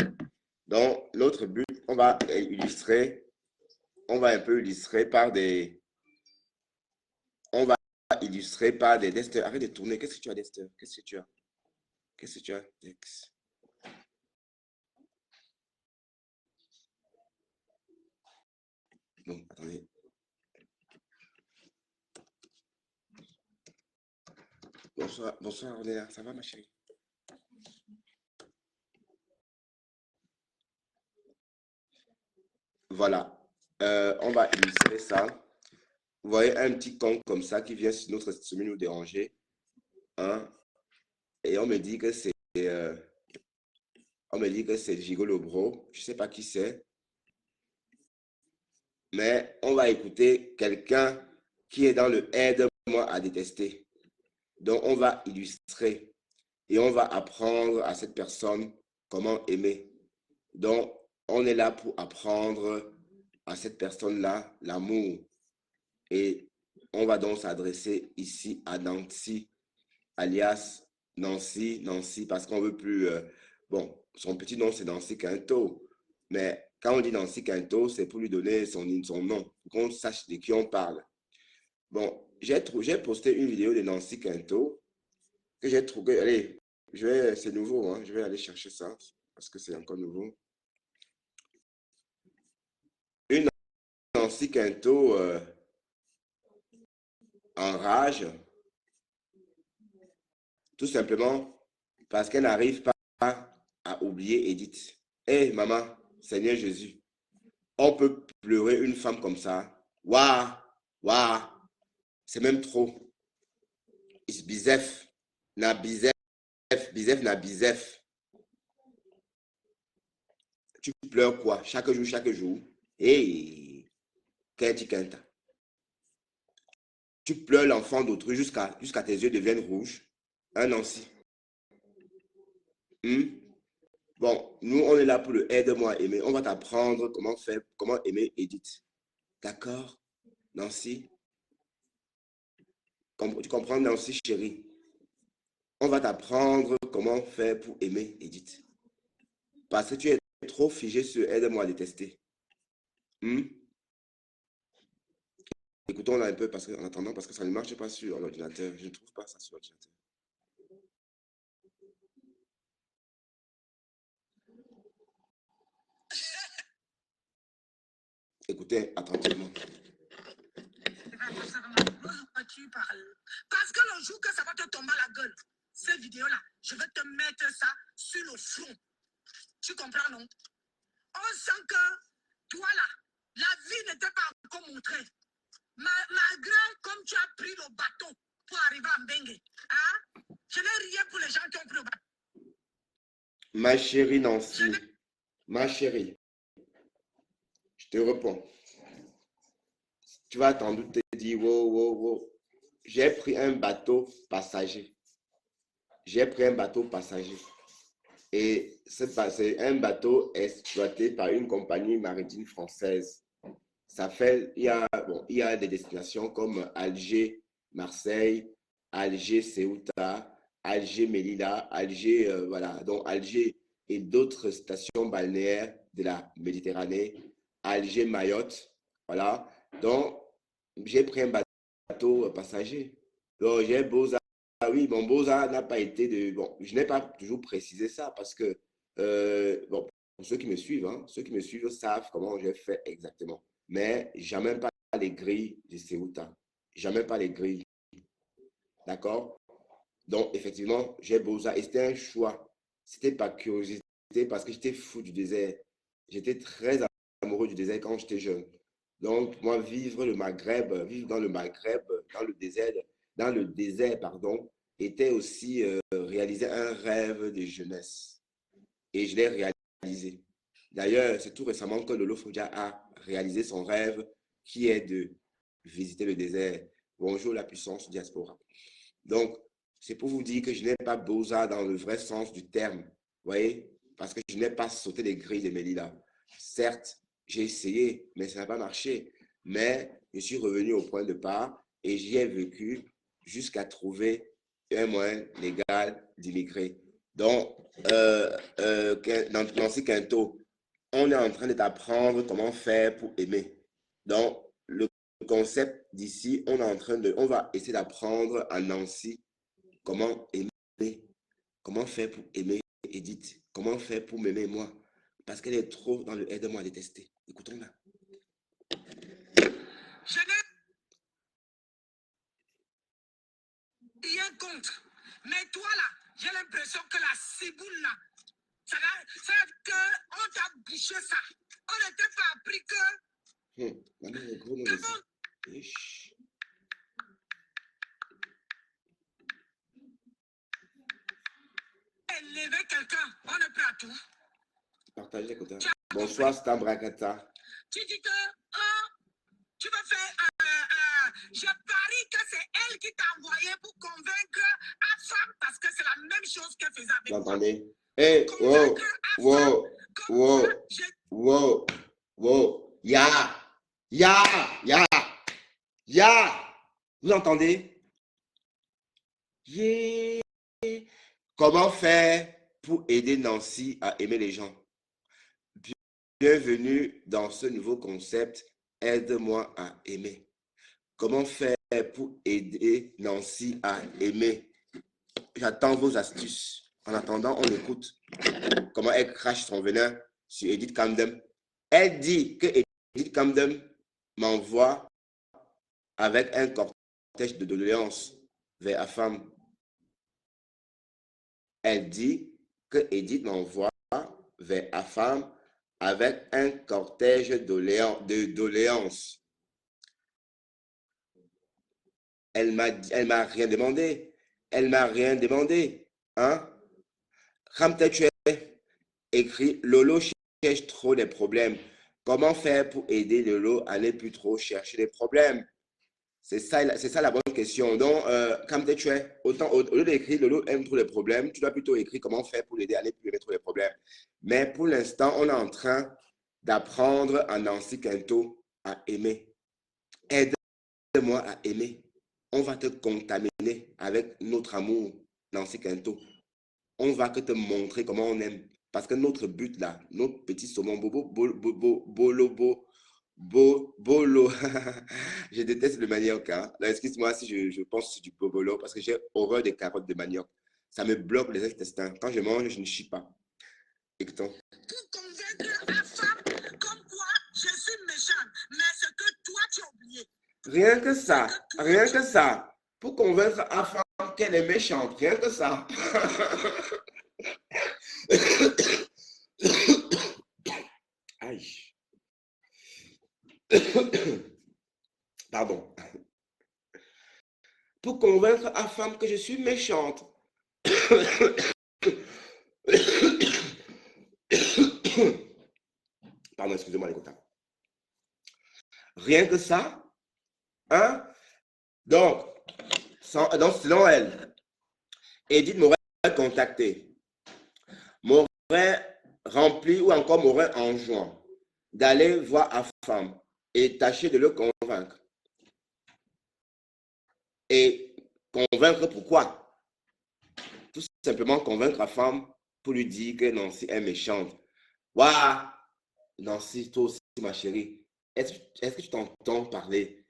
Donc, l'autre but, on va un peu illustrer par des... On va illustrer par des Dexter. Arrête de tourner. Qu'est-ce que tu as, Dexter? Qu'est-ce que tu as? Qu'est-ce que tu as, Dex? Bon, attendez. Bonsoir, bonsoir, on est là. Ça va, ma chérie? Voilà. On va illustrer ça. Vous voyez un petit con comme ça qui vient sur notre stream nous déranger. Hein? Et on me dit que c'est Gigolo Bro. Je ne sais pas qui c'est. Mais on va écouter quelqu'un qui est dans le aide-moi à détester. Donc, on va illustrer et on va apprendre à cette personne comment aimer. Donc, on est là pour apprendre à cette personne-là l'amour. Et on va donc s'adresser ici à Nancy, alias Nancy, parce qu'on veut plus... bon, son petit nom, c'est Nancy Quinto. Mais quand on dit Nancy Quinto, c'est pour lui donner son nom, pour qu'on sache de qui on parle. Bon, j'ai posté une vidéo de Nancy Quinto que j'ai trouvé. Allez, c'est nouveau, hein, je vais aller chercher ça parce que c'est encore nouveau. Une Nancy Quinto en rage, tout simplement parce qu'elle n'arrive pas à oublier Edith. Hé, maman, Seigneur Jésus, on peut pleurer une femme comme ça. Waouh, waouh, c'est même trop. It's bizef, na bizef, bizef na bizef. Tu pleures quoi? Chaque jour, chaque jour. Hé, Kenta. Tu pleures l'enfant d'autrui jusqu'à tes yeux deviennent rouges. Un Nancy. Bon, nous, on est là pour le aide-moi à aimer. On va t'apprendre comment aimer Edith. D'accord, Nancy? Tu comprends, Nancy, chérie? On va t'apprendre comment faire pour aimer Edith. Parce que tu es trop figé sur aide-moi à détester. Écoutons-la un peu en attendant, parce que ça ne marche pas sur l'ordinateur. Je ne trouve pas ça sur l'ordinateur. Écoutez attentivement. Tu parles. Parce que le jour que ça va te tomber à la gueule, cette vidéo-là, je vais te mettre ça sur le front. Tu comprends, non? On sent que, toi là, la vie n'était pas encore montrée. Malgré comme tu as pris le bateau pour arriver à Mbengue, hein? Je n'ai rien pour les gens qui ont pris le bateau. Ma chérie Nancy, ma chérie, je te réponds. Tu vas attendre te dire, wow, wow, wow. j'ai pris un bateau passager. J'ai pris un bateau passager. Et c'est un bateau exploité par une compagnie maritime française. Ça fait, il y a des destinations comme Alger, Marseille, Alger, Ceuta, Alger, Melilla, Alger, voilà. Donc Alger et d'autres stations balnéaires de la Méditerranée, Alger, Mayotte, voilà. Donc, j'ai pris un bateau passager. Donc, j'ai Beaux-Arts. Ah oui, mon Beaux-Arts n'a pas été de. Bon, je n'ai pas toujours précisé ça parce que, bon, pour ceux qui me suivent, hein, ceux qui me suivent savent comment j'ai fait exactement. Mais jamais pas les grilles de Ceuta. Jamais pas les grilles. D'accord? Donc, effectivement, j'ai Beaux-Arts et c'était un choix. C'était par curiosité parce que j'étais fou du désert. J'étais très amoureux du désert quand j'étais jeune. Donc, moi, vivre le Maghreb, vivre dans le Maghreb, dans le désert, pardon, était aussi réaliser un rêve de jeunesse. Et je l'ai réalisé. D'ailleurs, c'est tout récemment que Lolo Fodia a réalisé son rêve qui est de visiter le désert. Bonjour la puissance diaspora. Donc, c'est pour vous dire que je n'ai pas Beaux-Arts dans le vrai sens du terme. Vous voyez? Parce que je n'ai pas sauté les grilles de Melilla. Certes, j'ai essayé, mais ça n'a pas marché. Mais je suis revenu au point de départ et j'y ai vécu jusqu'à trouver un moyen légal d'immigrer. Donc, dans Nancy Quinto, on est en train de t'apprendre comment faire pour aimer. Donc, le concept d'ici, on va essayer d'apprendre à Nancy comment aimer, comment faire pour aimer Edith, comment faire pour m'aimer moi, parce qu'elle est trop dans le aide-moi à détester. Écoutons-la. Je n'ai rien contre. Mais toi là, j'ai l'impression que la ciboule là, ça veut dire qu'on t'a bouché ça. On n'était pas appris que. Maman, le gros nom de ça. Élever quelqu'un, on est prêt à tout. Partagez, écoutez. Bonsoir, Stambrakata. Tu dis que tu vas faire. Je parie que c'est elle qui t'a envoyé pour convaincre Afam parce que c'est la même chose qu'elle faisait avec moi. Vous entendez? Hey, wow, wow, wow, wow, wow, ya, ya, ya, ya. Vous entendez? Yeah. Comment faire pour aider Nancy à aimer les gens? Bienvenue dans ce nouveau concept, aide-moi à aimer. Comment faire pour aider Nancy à aimer? J'attends vos astuces. En attendant, on écoute comment elle crache son venin sur Edith Camden. Elle dit que Edith Camden m'envoie avec un cortège de doléances vers la femme. Elle dit que Edith m'envoie vers la femme avec un cortège de doléances. Elle m'a rien demandé. Elle m'a rien demandé. Hein? Ramtetue écrit Lolo cherche trop les problèmes. Comment faire pour aider Lolo à ne plus trop chercher les problèmes? C'est ça la bonne question. Donc, Ramtetue, autant au lieu d'écrire Lolo aime trop les problèmes, tu dois plutôt écrire comment faire pour l'aider à ne plus aimer trop les problèmes. Mais pour l'instant, on est en train d'apprendre à Nancy Quinto à aimer. Aide-moi à aimer. On va te contaminer avec notre amour, Nancy Quinto. On va que te montrer comment on aime. Parce que notre but là, notre petit saumon bolo. Je déteste le manioc. Hein. Excuse-moi si je pense sur du bobolo parce que j'ai horreur des carottes de manioc. Ça me bloque les intestins. Quand je mange, je ne chie pas. Écoutons. Pour convaincre la femme comme quoi je suis méchante. Mais ce que toi tu as oublié. Rien que ça, rien que ça. Pour convaincre la femme qu'elle est méchante, rien que ça. Aïe. Pardon. Pour convaincre la femme que je suis méchante. Pardon, excusez-moi les gars. Rien que ça. Hein? Donc, Donc, selon elle, Edith m'aurait contacté, m'aurait rempli ou encore m'aurait enjoint d'aller voir la femme et tâcher de le convaincre. Et convaincre pourquoi? Tout simplement convaincre la femme pour lui dire que Nancy est méchante. Waouh! Nancy, toi aussi, ma chérie, est-ce que tu t'entends parler?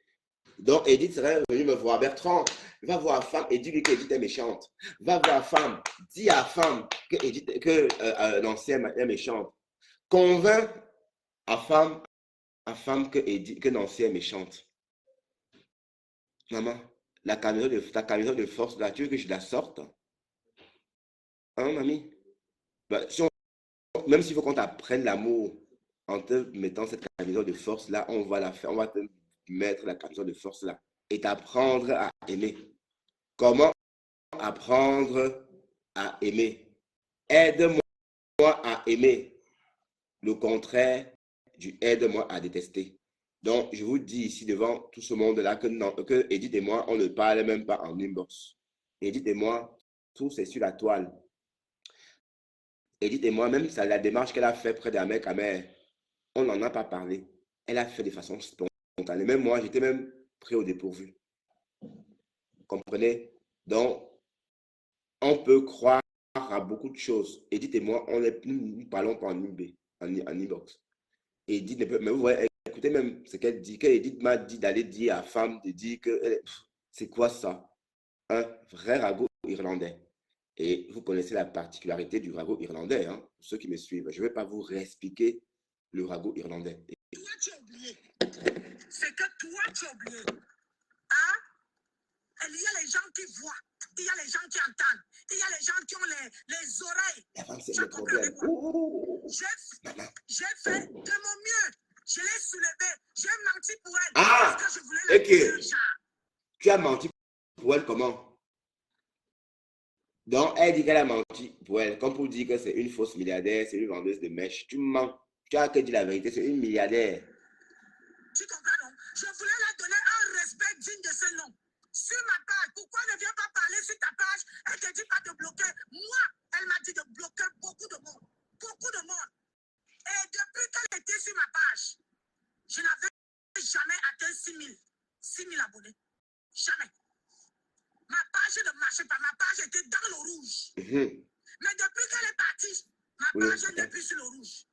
Donc, Edith serait venue me voir. Bertrand, va voir la femme et dis-lui qu'Edith est méchante. Va voir la femme, dis à la femme que Nancy est méchante. Convainc la femme que Nancy est méchante. Maman, ta camisole de force, là, tu veux que je la sorte? Hein, mamie? Ben, même s'il faut qu'on t'apprenne l'amour en te mettant cette camisole de force là, on va la faire, on va te mettre la camisole de force là et t'apprendre à aimer. Comment apprendre à aimer? Aide-moi à aimer. Le contraire du aide-moi à détester. Donc, je vous dis ici devant tout ce monde-là que Edith et moi, on ne parle même pas en inbox. Edith et moi, tout c'est sur la toile. Edith et moi, même la démarche qu'elle a fait près de la mère Camère, on n'en a pas parlé. Elle a fait de façon spontanée. Même moi, j'étais même pris au dépourvu. Vous comprenez? Donc, on peut croire à beaucoup de choses. Edith et moi, nous ne parlons pas en inbox. Edith ne peut, mais vous voyez, écoutez même ce qu'elle dit, que Edith m'a dit d'aller dire à la femme, de dire que c'est quoi ça? Un vrai ragot irlandais. Et vous connaissez la particularité du ragot irlandais, hein, pour ceux qui me suivent. Je ne vais pas vous réexpliquer le ragot irlandais. Toi, tu as oublié. C'est que toi, tu as oublié. Hein? Il y a les gens qui voient. Il y a les gens qui entendent. Il y a les gens qui ont les oreilles. La femme, c'est Tu as le compris avec problème. moi? J'ai fait de mon mieux. Je l'ai soulevée. J'ai menti pour elle. Ah! Parce que je voulais la donner un genre. Tu as menti pour elle comment? Donc, elle dit qu'elle a menti pour elle, comme pour dire que c'est une fausse milliardaire, c'est une vendeuse de mèches. Tu mens. Tu as que dit la vérité, c'est une milliardaire. Tu comprends, non? Je voulais la donner un respect digne de ce nom. Sur ma page, pourquoi ne viens pas parler sur ta page? Elle te dit pas de bloquer. Moi, elle m'a dit de bloquer beaucoup de monde. Beaucoup de monde. Et depuis qu'elle était sur ma page, je n'avais jamais atteint 6 000 abonnés. Jamais. Ma page ne marchait pas. Ma page était dans le rouge. Mais depuis qu'elle est partie, ma page n'est plus sur le rouge.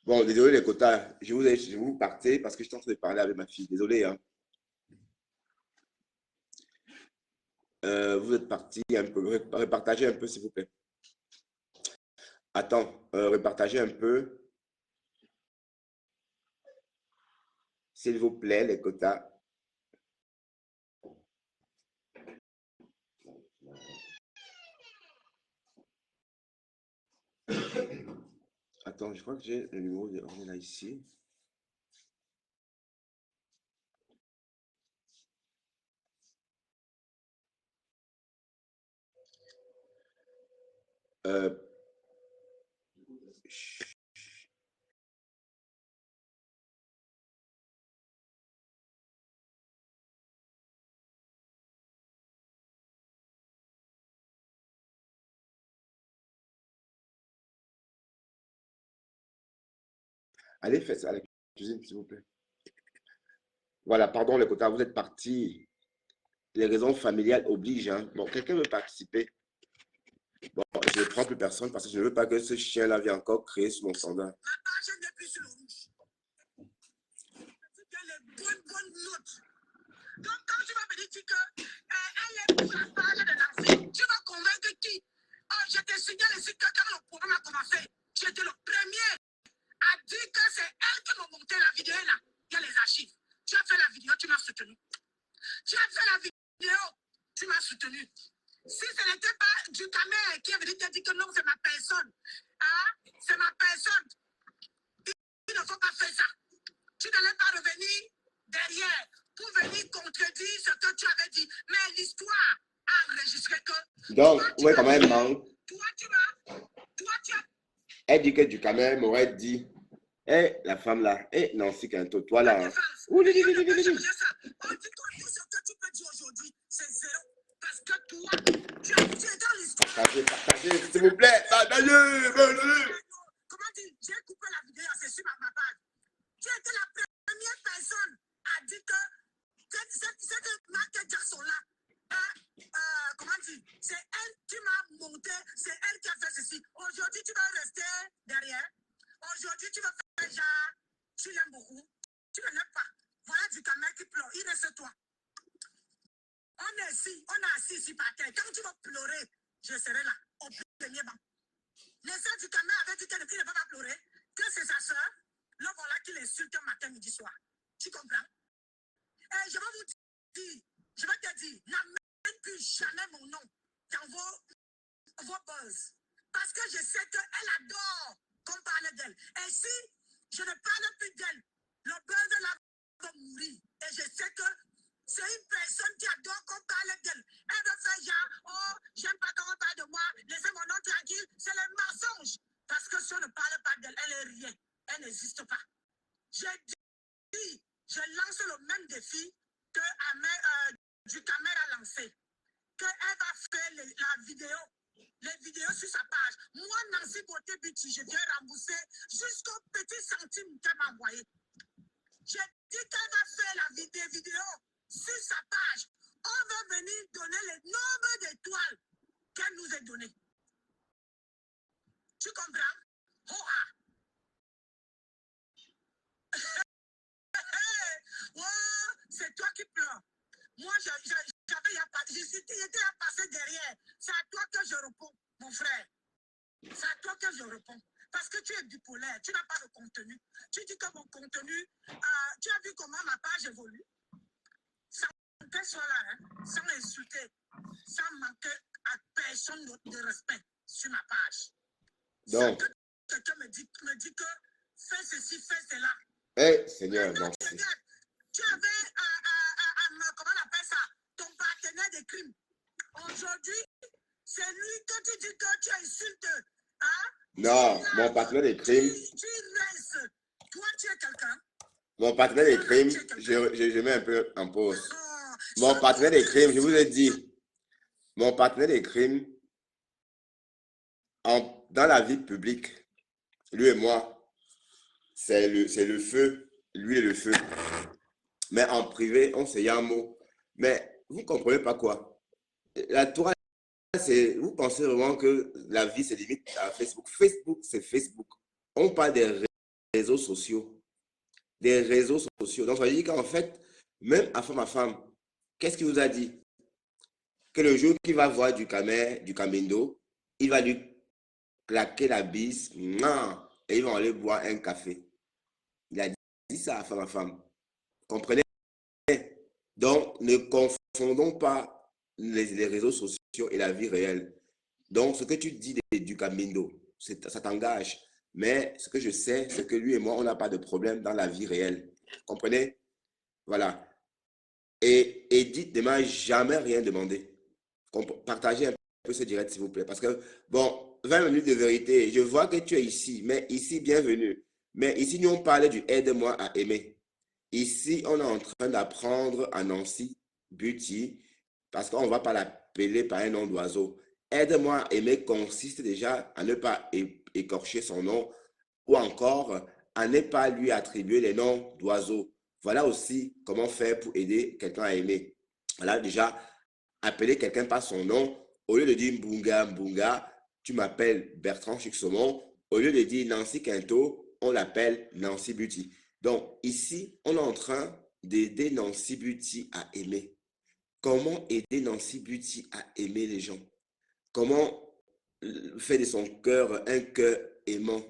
Bon, désolé les quotas, je vous partez parce que je suis en train de parler avec ma fille. Désolé, hein. Vous êtes parti un peu. Repartagez un peu, s'il vous plaît. Attends, repartagez un peu, s'il vous plaît, les quotas. Attends, je crois que j'ai le numéro de on est là ici. Euh, Allez, faites ça à la cuisine, s'il vous plaît. Voilà, pardon, les quotas, vous êtes partis. Les raisons familiales obligent, hein. Bon, quelqu'un veut participer. Bon, je ne prends plus personne parce que je ne veux pas que ce chien-là vienne encore créer sur mon standard. Ma page n'est plus sur le rouge. Tu as les bonnes notes. Donc, quand tu vas me dire qu'elle est sur la page de Nancy, tu vas convaincre qui? Oh, je te signale ici que quand le programme a commencé, j'étais le premier à dire que c'est elle qui m'a monté la vidéo là. Il y a les archives. Tu as fait la vidéo, tu m'as soutenu. Tu as fait la vidéo, tu m'as soutenu. Si ce n'était pas du caméra qui avait dit que non, c'est ma personne. Hein? C'est ma personne. Il ne faut pas faire ça. Tu n'allais pas revenir derrière pour venir contredire ce que tu avais dit. Mais l'histoire a enregistré que... Donc, ouais, quand même, manque. Toi, tu as... Elle dit que du caméra m'aurait dit, hé, la femme là, hé, Nancy Quinto, toi là. Hein. On dit que tout ce que tu peux dire aujourd'hui, c'est zéro. Parce que toi, tu es dans l'histoire. Partagez, s'il vous plaît. Partagez. Comment dire, j'ai coupé la vidéo, c'est sur ma page. Tu étais la première personne à dire que cette Michael Jackson-là, comment dire, c'est elle qui m'a monté, c'est elle qui a fait ceci. Aujourd'hui, tu vas rester derrière. Aujourd'hui, tu vas faire genre, tu l'aimes beaucoup, tu ne l'aimes pas. Voilà du caméra qui pleure, il reste toi. On est assis ici par terre. Quand tu vas pleurer, je serai là, au premier banc. Les sœurs du caméra avaient dit qu'elle ne va pas pleurer, que c'est sa soeur. Le voilà qui l'insulte matin, midi, soir. Tu comprends? Et je vais vous dire, je vais te dire, n'amène plus jamais mon nom dans vos buzz. Parce que je sais qu'elle adore qu'on parle d'elle. Et si je ne parle plus d'elle, le buzz là va mourir. Et je sais que c'est une personne qui adore qu'on parle d'elle. Elle veut faire genre, oh, j'aime pas quand on parle de moi, laissez mon nom tranquille. C'est le mensonge. Parce que si on ne parle pas d'elle, elle est rien. Elle n'existe pas. J'ai dit, je lance le même défi que du caméra a lancé. Qu'elle va faire la vidéo. Les vidéos sur sa page. Moi, Nancy Beauté Beauty, je viens rembourser jusqu'au petit centime qu'elle m'a envoyé. J'ai dit qu'elle va faire la vidéo sur sa page. On va venir donner le nombre d'étoiles qu'elle nous a donné. Tu comprends? Oh, oh, c'est toi qui pleures. Moi, j'étais à passer derrière. C'est à toi que je réponds, mon frère. C'est à toi que je réponds. Parce que tu es bipolaire, tu n'as pas de contenu. Tu dis que mon contenu, tu as vu comment ma page évolue. Sans qu'elle soit là, hein, sans insulter, sans manquer à personne de respect sur ma page. Donc, sans que quelqu'un me dit que fais ceci, fais cela. Hé, Seigneur, non. Tu avais, comment on appelle ça, ton partenaire de crime. Aujourd'hui, c'est lui que tu dis que tu insultes. Hein? Non, mon partenaire de crime. Tu restes. Toi, tu es quelqu'un. Mon partenaire de crime, je mets un peu en pause. Mon partenaire de crime, je vous ai dit, mon partenaire de crime, dans la vie publique, lui et moi, c'est le feu, lui et le feu. Mais en privé, on se y a un mot. Mais vous ne comprenez pas quoi. La toile, vous pensez vraiment que la vie se limite à Facebook. Facebook, c'est Facebook. On parle des réseaux sociaux. Des réseaux sociaux. Donc, ça veut dire qu'en fait, même à ma femme, qu'est-ce qu'il nous a dit? Que le jour qu'il va voir du Camendo, il va lui claquer la bise, mouah, et ils vont aller boire un café. Il a dit ça à ma femme. Comprenez? Donc, ne confondons pas les réseaux sociaux et la vie réelle. Donc, ce que tu dis du Camendo, ça t'engage. Mais ce que je sais, c'est que lui et moi, on n'a pas de problème dans la vie réelle. Comprenez? Voilà. Et Edith ne m'a jamais rien demandé. Partagez un peu ce direct, s'il vous plaît. Parce que, bon, 20 minutes de vérité, je vois que tu es ici, mais ici, bienvenue. Mais ici, nous, on parlait du aide-moi à aimer. Ici, on est en train d'apprendre à Nancy Beauty, parce qu'on ne va pas l'appeler par un nom d'oiseau. Aide-moi à aimer consiste déjà à ne pas écorcher son nom ou encore à ne pas lui attribuer les noms d'oiseaux. Voilà aussi comment faire pour aider quelqu'un à aimer. Voilà, déjà, appeler quelqu'un par son nom, au lieu de dire Mbunga, Mbunga, tu m'appelles Bertrand Chixomon. Au lieu de dire Nancy Quinto, on l'appelle Nancy Beauty. Donc, ici, on est en train d'aider Nancy Beauty à aimer. Comment aider Nancy Beauty à aimer les gens? Comment faire de son cœur un cœur aimant,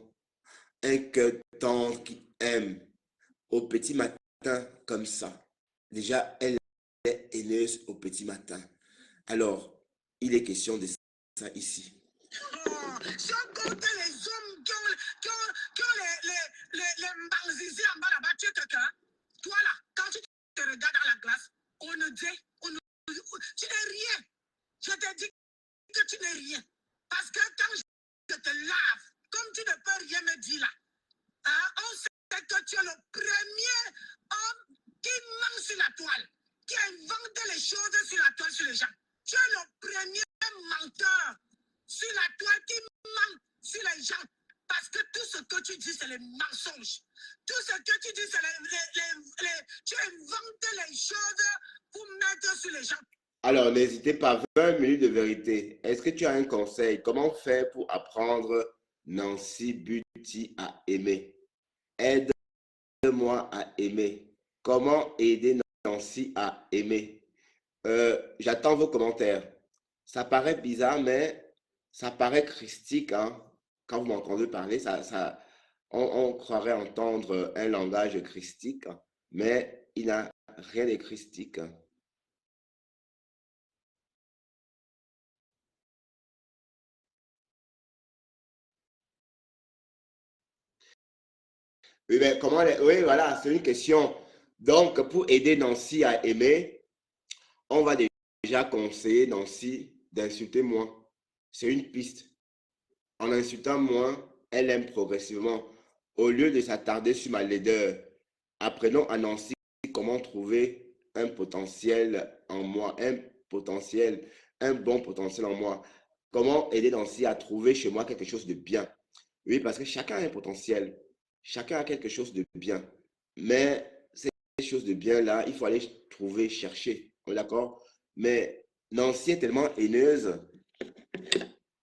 un cœur tendre qui aime au petit matin comme ça? Déjà, elle est haineuse au petit matin. Alors, il est question de ça ici. Si on compte les hommes qui ont les mbanzizis en bas là-bas, tu es quelqu'un. Toi là, quand tu te regardes dans la glace, tu n'es rien. Je te dis que tu n'es rien. Parce que quand je te lave, comme tu ne peux rien me dire là, hein, on sait que tu es le premier homme qui ment sur la toile, qui invente les choses sur la toile sur les gens. Tu es le premier menteur sur la toile qui ment sur les gens. Parce que tout ce que tu dis, c'est les mensonges. Tout ce que tu dis, c'est tu inventes les choses pour mettre sur les gens. Alors, n'hésitez pas, 20 minutes de vérité. Est-ce que tu as un conseil? Comment faire pour apprendre Nancy Beauty à aimer? Aide-moi à aimer. Comment aider Nancy à aimer? J'attends vos commentaires. Ça paraît bizarre, mais ça paraît christique, hein? Quand vous m'entendez parler, on croirait entendre un langage christique, mais il n'a rien de christique. Oui, mais oui, voilà, c'est une question. Donc, pour aider Nancy à aimer, on va déjà conseiller Nancy d'insulter moins. C'est une piste. En insultant moins, elle aime progressivement. Au lieu de s'attarder sur ma laideur, apprenons à Nancy comment trouver un potentiel en moi, un bon potentiel en moi. Comment aider Nancy à trouver chez moi quelque chose de bien. Oui, parce que chacun a un potentiel. Chacun a quelque chose de bien. Mais ces choses de bien-là, il faut aller trouver, chercher. On est d'accord? Mais Nancy est tellement haineuse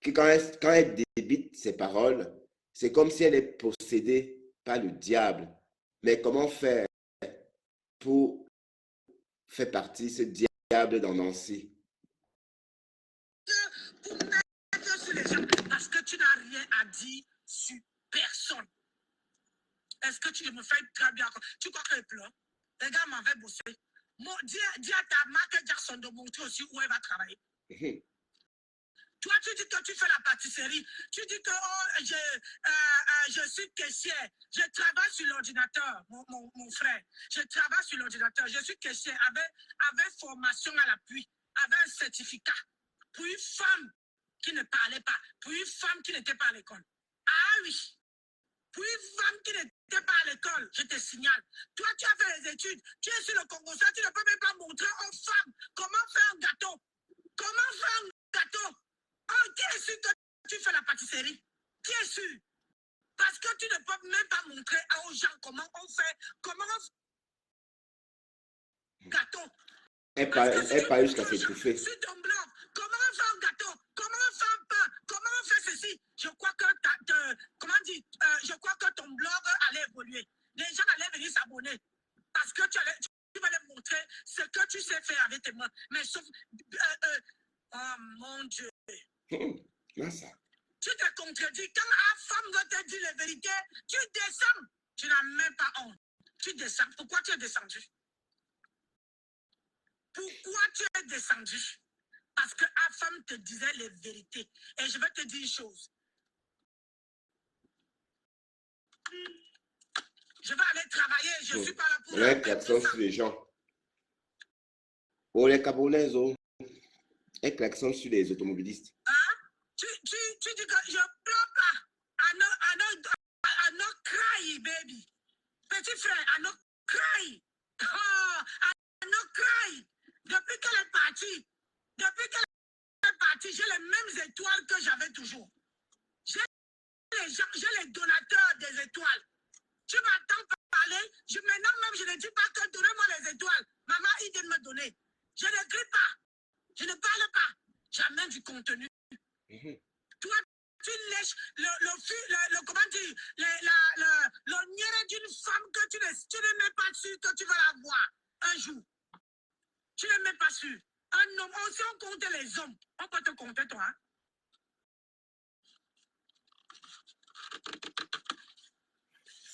que quand elle débite ses paroles, c'est comme si elle est possédée par le diable. Mais comment faire pour faire partie ce diable dans Nancy? Pour mettre sur les gens, parce que tu n'as rien à dire sur personne. Est-ce que tu me fais très bien? Tu crois qu'elle pleure? Les gars m'avaient bossé. Dis à ta marque Jackson de montrer aussi où elle va travailler. Toi, tu dis que tu fais la pâtisserie. Tu dis que je suis caissière. Je travaille sur l'ordinateur, mon frère. Je travaille sur l'ordinateur. Je suis caissière avec formation à l'appui, avec un certificat. Pour une femme qui ne parlait pas, pour une femme qui n'était pas à l'école. Ah oui. Pour une femme qui n'était pas à l'école, je te signale. Toi, tu as fait les études. Tu es sur le Congo, tu ne peux même pas montrer aux femmes comment faire un gâteau. Comment faire un gâteau? Oh, qui est sûr que tu fais la pâtisserie? Qui est sûr? Parce que tu ne peux même pas montrer aux gens comment on fait gâteau. Elle parle jusqu'à s'étouffer. Sur ton blog, comment on fait un gâteau? Comment on fait un pain? Comment on fait ceci? Je crois que je crois que ton blog allait évoluer. témoin. Mais sauf... oh mon Dieu. Là, ça. Tu te contredis. Quand la femme veut te dire la vérité, tu descends. Tu n'as même pas honte. Tu descends. Pourquoi tu es descendu? Pourquoi tu es descendu? Parce que la femme te disait les vérités. Et je vais te dire une chose. Je vais aller travailler. Je ne suis pas là pour... Ouais, klaxon sur les gens. Oh, les Camerounaises, oh. Un klaxon sur les automobilistes. Hein? Tu dis que je ne pleure pas. I no cry, baby. Petit frère, I no cry. Oh, I no cry. Depuis qu'elle est partie, j'ai les mêmes étoiles que j'avais toujours. J'ai les donateurs des étoiles. Tu m'entends parler? Maintenant même, je ne dis pas que donnez-moi les étoiles. Maman, il vient de me donner. Je n'écris pas. Je ne parle pas. J'amène du contenu. Toi, tu lèches comment dire, le niéré d'une femme que tu n'es même pas sûr que tu vas la voir un jour. Tu n'es même pas sûr. Un homme, si on compte les hommes, on peut te compter toi. Hein?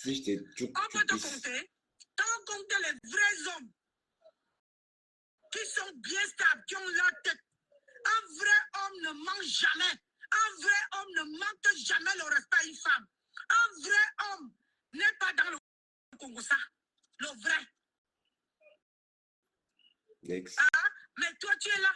Si je t'ai on peut te compter. Quand on compte les vrais hommes qui sont bien stables, qui ont leur tête, un vrai homme ne ment jamais. Un vrai homme ne manque jamais le respect à une femme. Un vrai homme n'est pas dans le Congo, ça. Le vrai. Next. Ah, mais toi, tu es là.